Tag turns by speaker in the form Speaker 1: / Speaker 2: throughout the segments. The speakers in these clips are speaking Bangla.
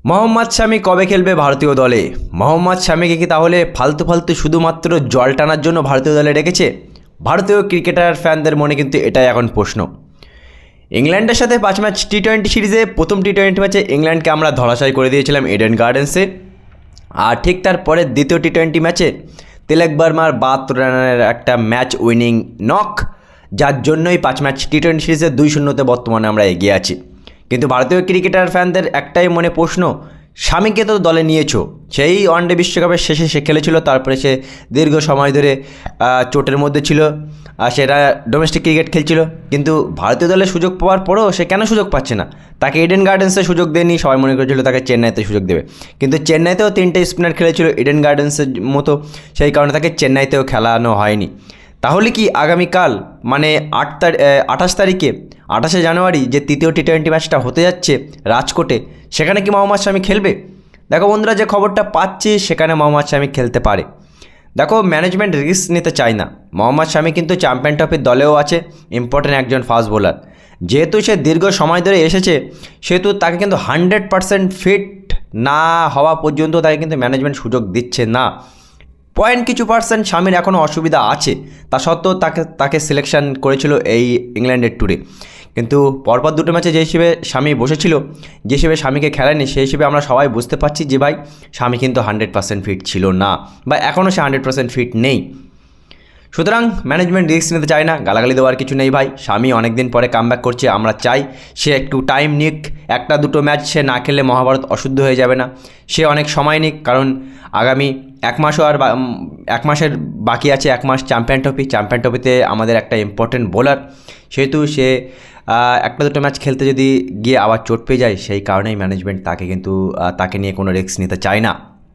Speaker 1: মোহাম্মদ শামি কবে খেলবে ভারতীয় দলে? মোহাম্মদ শামিকে কি তাহলে ফালতু ফালতু শুধুমাত্র জল টানার জন্য ভারতীয় দলে রেখেছে? ভারতীয় ক্রিকেটার ফ্যানদের মনে কিন্তু এটাই এখন প্রশ্ন। ইংল্যান্ডের সাথে 5 ম্যাচ টি-20 সিরিজে প্রথম টি-20 ম্যাচে ইংল্যান্ডকে আমরা ধরাশায়ী করে দিয়েছিলাম ইডেন গার্ডেন্সে। আর ঠিক তারপরে দ্বিতীয় টি-20 ম্যাচে তিলক বর্মার 72 রানের একটা ম্যাচ উইনিং নক, যার জন্যই 5 ম্যাচ টি-20 সিরিজে 2-0 বর্তমানে আমরা এগিয়ে আছি। কিন্তু ভারতীয় ক্রিকেটার ফ্যানদের একটাই মনে প্রশ্ন, শামিকে তো দলে নিয়েছো, সেই ওয়ানডে বিশ্বকাপের শেষে সে খেলেছিল, তারপরে সে দীর্ঘ সময় ধরে চোটের মধ্যে ছিল, সেটা ডোমেস্টিক ক্রিকেট খেলছিল, কিন্তু ভারতীয় দলে সুযোগ পাওয়ার পরেও সে কেন সুযোগ পাচ্ছে না? তাকে ইডেন গার্ডেন্সে সুযোগ দেয়নি, সবাই মনে করেছিল তাকে চেন্নাইতে সুযোগ দেবে, কিন্তু চেন্নাইতেও 3টে স্পিনার খেলেছিল ইডেন গার্ডেন্সের মতো, সেই কারণে তাকে চেন্নাইতেও খেলানো হয়নি। তাহলে কি আগামীকাল মানে 28 তারিখে 28শে জানুয়ারি যে তৃতীয় টি-20 ম্যাচটা হতে যাচ্ছে রাজকোটে, সেখানে কি মোহাম্মদ শামি খেলবে? দেখো বন্ধুরা, যে খবরটা পাচ্ছি সেখানে মোহাম্মদ শামি খেলতে পারে। দেখো, ম্যানেজমেন্ট রিস্ক নিতে চায় না। মোহাম্মদ শামি কিন্তু চ্যাম্পিয়ন ট্রফির দলেও আছে, ইম্পর্টেন্ট একজন ফাস্ট বোলার। যেহেতু সে দীর্ঘ সময় ধরে এসেছে, সেহেতু তাকে কিন্তু 100% ফিট না হওয়া পর্যন্ত তাকে কিন্তু ম্যানেজমেন্ট সুযোগ দিচ্ছে না। কিছু পার্সেন্ট শামির এখনও অসুবিধা আছে, তা সত্ত্বেও তাকে সিলেকশন করেছিল এই ইংল্যান্ডের ট্যুরে। কিন্তু পরপর 2টো ম্যাচে যে হিসেবে শামি বসেছিল, যে হিসেবে শামিকে খেলায়নি, সেই হিসেবে আমরা সবাই বুঝতে পারছি যে ভাই শামি কিন্তু 100% ফিট ছিল না, বা এখনও সে 100% ফিট নেই। সুতরাং ম্যানেজমেন্ট রিস্ক নিতে চায় না, গালাগালি দেওয়ার কিছু নেই ভাই। শামি অনেক দিন পরে কামব্যাক করছে, আমরা চাই সে একটু টাইম নিক। 1-2 ম্যাচ সে না খেললে মহাভারত অশুদ্ধ হয়ে যাবে না, সে অনেক সময় নিক, কারণ আগামী 1 মাসও আর 1 মাসের বাকি আছে, 1 মাস চ্যাম্পিয়ন ট্রফিতে আমাদের একটা ইম্পর্টেন্ট বোলার, সেহেতু সে 1-2 ম্যাচ খেলতে যদি গিয়ে আবার চোট পেয়ে যায়, সেই কারণেই ম্যানেজমেন্ট তাকে নিয়ে কোনো রিস্ক নিতে চায় না।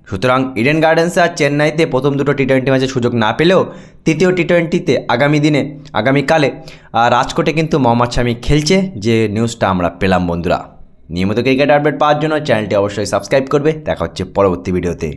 Speaker 1: সুতরাং ইডেন গার্ডেন্সে আর চেন্নাইতে প্রথম 2টো টি-20 ম্যাচে সুযোগ না পেলেও তৃতীয় টি-20তে আগামীকালে রাজকোটে কিন্তু মোহাম্মদ শামি খেলছে, যে নিউজটা আমরা পেলাম। বন্ধুরা, নিয়মিত ক্রিকেট আপডেট পাওয়ার জন্য চ্যানেলটি অবশ্যই সাবস্ক্রাইব করবে। দেখা হচ্ছে পরবর্তী ভিডিওতে।